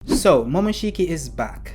So, Momoshiki is back,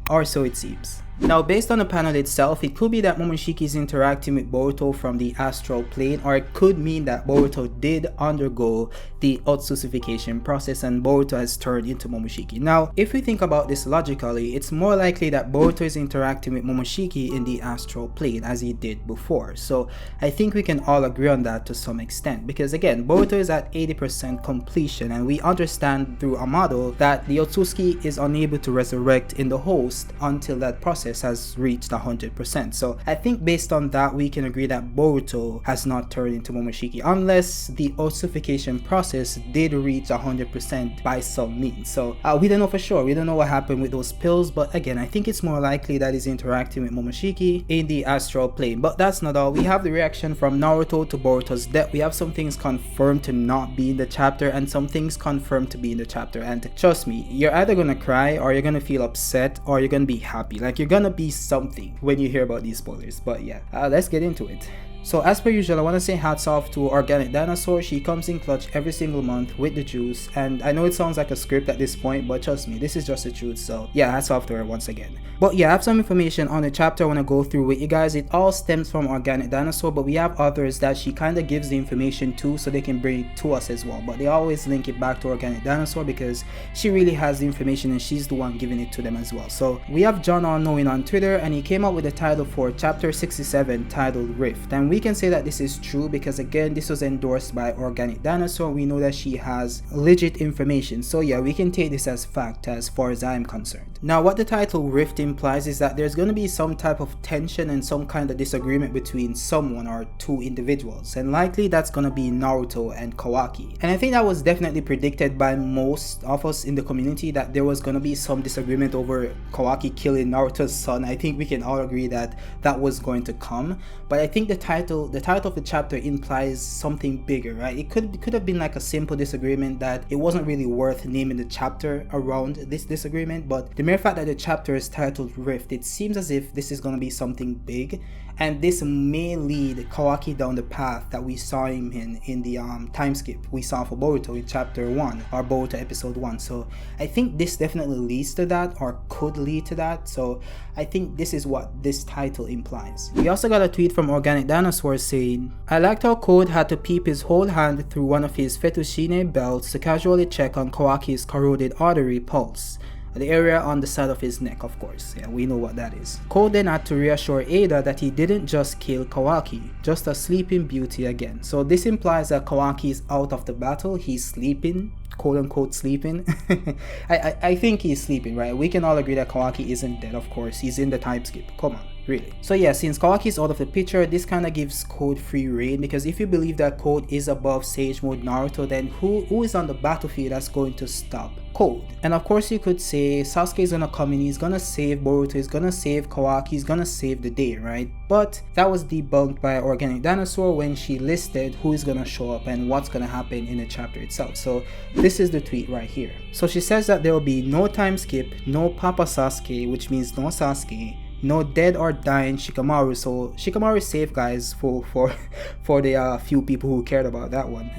or so it seems. Now, based on the panel itself, it could be that Momoshiki is interacting with Boruto from the astral plane, or it could mean that Boruto did undergo the Otsusification process and Boruto has turned into Momoshiki. Now, if we think about this logically, it's more likely that Boruto is interacting with Momoshiki in the astral plane as he did before. So, I think we can all agree on that to some extent, because again, Boruto is at 80% completion, and we understand through a model that the Otsuki is unable to resurrect in the host until that process has reached 100%. So I think based on that, we can agree that Boruto has not turned into Momoshiki unless the ossification process did reach 100% by some means. So we don't know for sure. We don't know what happened with those pills, but again, I think it's more likely that he's interacting with Momoshiki in the astral plane. But that's not all. We have the reaction from Naruto to Boruto's death. We have some things confirmed to not be in the chapter and some things confirmed to be in the chapter. And trust me, you're either gonna cry or you're gonna feel upset or you're gonna be happy. Like, you're gonna be something when you hear about these spoilers. But yeah, let's get into it. So as per usual, I want to say hats off to Organic Dinosaur. She comes in clutch every single month with the juice, and I know it sounds like a script at this point, but trust me, this is just the truth. So yeah, hats off to her once again. But yeah, I have some information on the chapter I want to go through with you guys. It all stems from Organic Dinosaur, but we have others that she kind of gives the information to so they can bring it to us as well. But they always link it back to Organic Dinosaur because she really has the information and she's the one giving it to them as well. So we have John Unknowing on Twitter, and he came up with the title for chapter 67 titled Rift, and we can say that this is true because again, this was endorsed by Organic Dinosaur. We know that she has legit information, so yeah, we can take this as fact as far as I'm concerned. Now, what the title Rift implies is that there's going to be some type of tension and some kind of disagreement between someone or two individuals, and likely that's going to be Naruto and Kawaki. And I think that was definitely predicted by most of us in the community, that there was going to be some disagreement over Kawaki killing Naruto's son. I think we can all agree that that was going to come, but I think the title of the chapter implies something bigger, right? It could have been like a simple disagreement that it wasn't really worth naming the chapter around this disagreement, but the mere fact that the chapter is titled Rift, it seems as if this is going to be something big, and this may lead Kawaki down the path that we saw him in the time skip we saw for Boruto in chapter 1 or Boruto episode 1. So I think this definitely leads to that, or could lead to that. So I think this is what this title implies. We also got a tweet from Organic Dinosaur saying, I liked how Code had to peep his whole hand through one of his fettuccine belts to casually check on Kawaki's corroded artery pulse. The area on the side of his neck, of course. Yeah, we know what that is. Code then had to reassure Ada that he didn't just kill Kawaki, just a sleeping beauty again. So this implies that Kawaki is out of the battle, he's sleeping, quote unquote sleeping. I think he's sleeping, right? We can all agree that Kawaki isn't dead, of course. He's in the time skip. Come on, really. So yeah, since Kawaki is out of the picture, this kind of gives Code free reign, because if you believe that Code is above Sage Mode Naruto, then who is on the battlefield that's going to stop Code? And of course you could say Sasuke is gonna come in, he's gonna save Boruto, he's gonna save Kawaki, he's gonna save the day, right? But that was debunked by Organic Dinosaur when she listed who is gonna show up and what's gonna happen in the chapter itself. So this is the tweet right here. So she says that there will be no time skip, no Papa Sasuke, which means no Sasuke, no dead or dying Shikamaru. So Shikamaru is safe, guys, for the few people who cared about that one.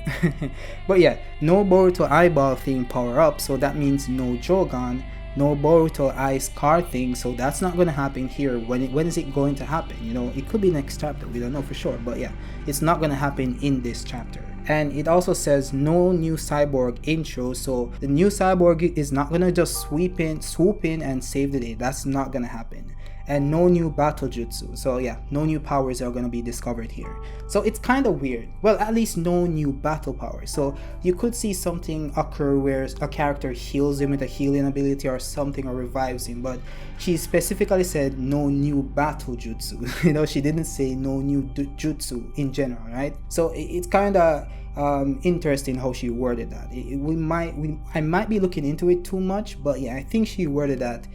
But yeah, no Boruto eyeball thing power up, so that means no Jogan. No Boruto eye scar thing, so that's not going to happen here. When is it going to happen? You know, it could be next chapter, we don't know for sure, but yeah, it's not going to happen in this chapter. And it also says no new cyborg intro, so the new cyborg is not going to just swoop in and save the day. That's not going to happen. And no new battle jutsu, so yeah, no new powers are going to be discovered here. So it's kind of weird. Well, at least no new battle powers. So you could see something occur where a character heals him with a healing ability or something, or revives him, but she specifically said no new battle jutsu. You know, she didn't say no new jutsu in general, right? So it's kind of interesting how she worded that. I might be looking into it too much, but yeah, I think she worded that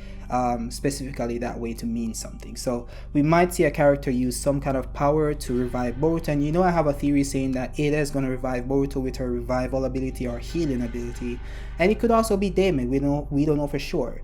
specifically that way to mean something. So we might see a character use some kind of power to revive Boruto, and you know, I have a theory saying that Ada is going to revive Boruto with her revival ability or healing ability, and it could also be Damon. We don't know for sure.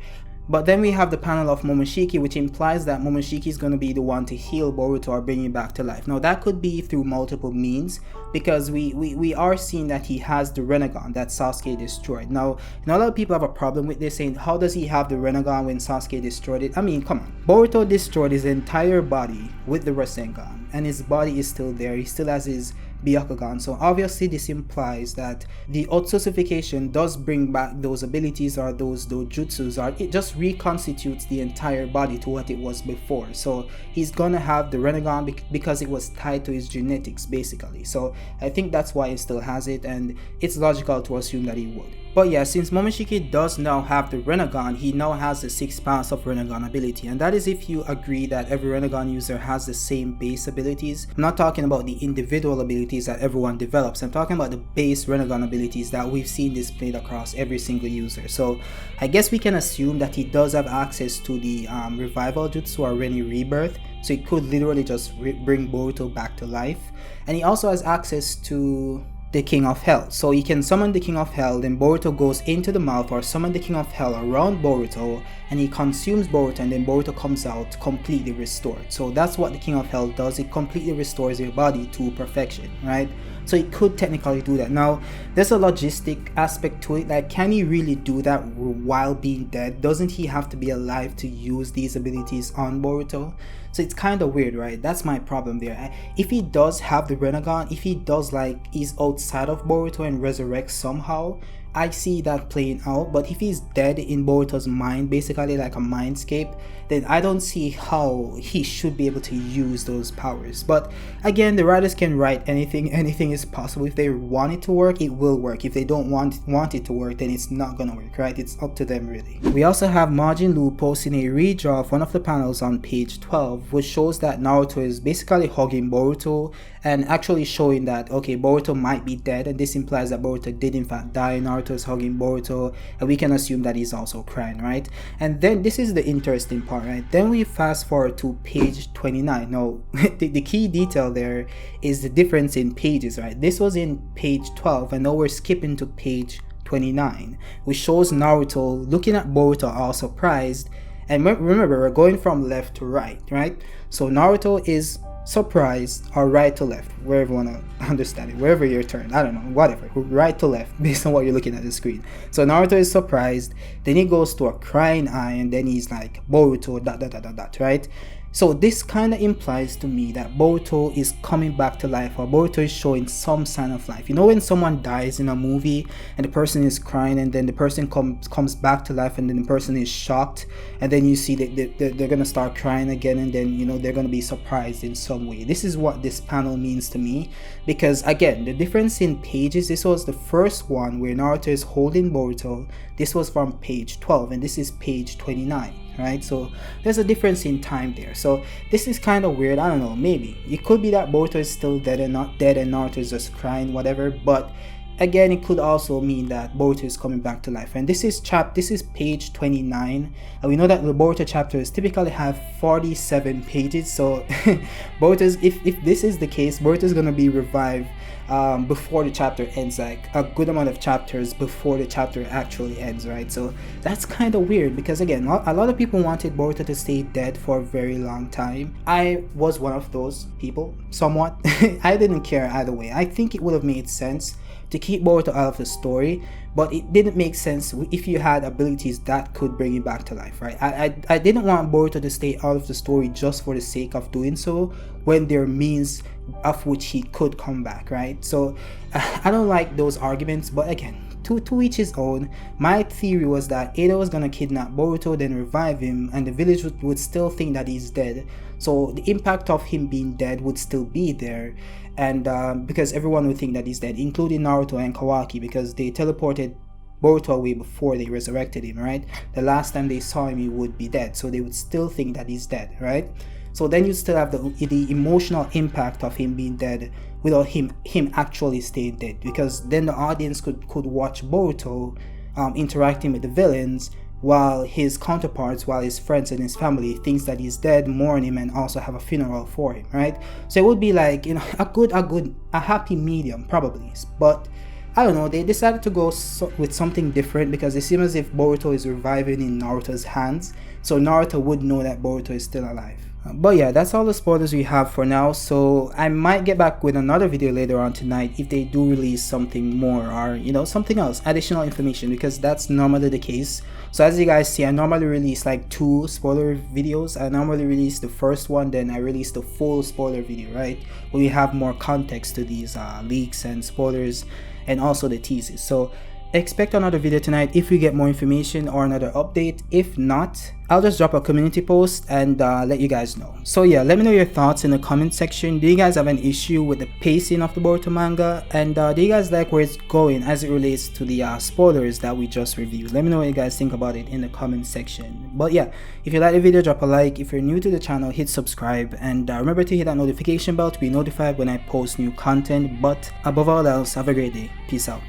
But then we have the panel of Momoshiki, which implies that Momoshiki is going to be the one to heal Boruto or bring him back to life. Now that could be through multiple means, because we are seeing that he has the Renegon that Sasuke destroyed. Now, a lot of people have a problem with this, saying how does he have the Renegon when Sasuke destroyed it? I mean, come on. Boruto destroyed his entire body with the Rasengan, and his body is still there. He still has his Byakugan. So obviously this implies that the Otsutsufication does bring back those abilities or those jutsus, or it just reconstitutes the entire body to what it was before. So he's gonna have the Renegon because it was tied to his genetics basically. So I think that's why he still has it, and it's logical to assume that he would. But yeah, since Momoshiki does now have the Renegon, he now has the 6 pounds of Renegon ability, and that is if you agree that every Renegon user has the same base abilities. I'm not talking about the individual abilities that everyone develops, I'm talking about the base Renegon abilities that we've seen displayed across every single user. So I guess we can assume that he does have access to the revival jutsu or Reni rebirth, so he could literally just bring Boruto back to life. And he also has access to the King of Hell, so he can summon the King of Hell, then Boruto goes into the mouth or summon the King of Hell around Boruto, and he consumes Boruto, and then Boruto comes out completely restored. So that's what the King of Hell does, it completely restores your body to perfection, right? So he could technically do that. Now there's a logistic aspect to it, like can he really do that while being dead? Doesn't he have to be alive to use these abilities on Boruto? So it's kind of weird, right? That's my problem there. If he does have the Renegon, if he does like he's outside of Boruto and resurrects somehow, I see that playing out. But if he's dead in Boruto's mind, basically like a mindscape, then I don't see how he should be able to use those powers. But again, the writers can write anything is possible. If they want it to work, it will work. If they don't want it to work, then it's not gonna work, right? It's up to them really. We also have Majin Lu posting a redraw of one of the panels on page 12, which shows that Naruto is basically hugging Boruto and actually showing that, okay, Boruto might be dead, and this implies that Boruto did in fact die. Naruto is hugging Boruto, and we can assume that he's also crying, right? And then this is the interesting part, right? Then we fast forward to page 29. Now the key detail there is the difference in pages, right? This was in page 12, and now we're skipping to page 29, which shows Naruto looking at Boruto all surprised. And remember, we're going from left to right, right? So Naruto is surprised, or right to left, wherever you want to understand it, wherever your turn, I don't know, whatever, right to left based on what you're looking at the screen. So Naruto is surprised, then he goes to a crying eye, and then he's like, Boruto, right? So this kind of implies to me that Boruto is coming back to life, or Boruto is showing some sign of life. You know when someone dies in a movie and the person is crying, and then the person comes back to life, and then the person is shocked, and then you see that they're gonna start crying again, and then you know they're gonna be surprised in some way. This is what this panel means to me, because again, the difference in pages, this was the first one where Naruto is holding Boruto, this was from page 12, and this is page 29. Right, so there's a difference in time there. So this is kind of weird. I don't know, maybe it could be that Boruto is still dead and not dead, and Naruto is just crying, whatever. But again, it could also mean that Boruto is coming back to life. And this is page 29, and we know that the Boruto chapters typically have 47 pages. So Boruto's, if this is the case, Boruto is gonna be revived before the chapter ends, like a good amount of chapters before the chapter actually ends, right? So that's kind of weird, because again, a lot of people wanted Boruto to stay dead for a very long time. I was one of those people, somewhat. I didn't care either way. I think it would have made sense to keep Boruto out of the story, but it didn't make sense if you had abilities that could bring him back to life, right? I didn't want Boruto to stay out of the story just for the sake of doing so, when there are means of which he could come back, right? So I don't like those arguments, but again, to each his own. My theory was that Edo was gonna kidnap Boruto, then revive him, and the village would still think that he's dead, so the impact of him being dead would still be there, and because everyone would think that he's dead, including Naruto and Kawaki, because they teleported Boruto away before they resurrected him, right? The last time they saw him, he would be dead, so they would still think that he's dead, right? So then you still have the emotional impact of him being dead without him actually staying dead, because then the audience could watch Boruto interacting with the villains, while his counterparts, while his friends and his family thinks that he's dead, mourn him, and also have a funeral for him, right? So it would be like, you know, a happy medium probably. But I don't know, they decided to go with something different because it seems as if Boruto is reviving in Naruto's hands, so Naruto would know that Boruto is still alive. But yeah, that's all the spoilers we have for now, so I might get back with another video later on tonight if they do release something more, or you know, something else, additional information, because that's normally the case. So as you guys see, I normally release like 2 spoiler videos. I normally release the first one, then I release the full spoiler video, right, where we have more context to these leaks and spoilers and also the teases. So expect another video tonight if we get more information or another update. If not, I'll just drop a community post and let you guys know. So yeah, let me know your thoughts in the comment section. Do you guys have an issue with the pacing of the Boruto manga, and do you guys like where it's going as it relates to the spoilers that we just reviewed? Let me know what you guys think about it in the comment section. But yeah, if you like the video, drop a like. If you're new to the channel, hit subscribe, and remember to hit that notification bell to be notified when I post new content. But above all else, have a great day. Peace out.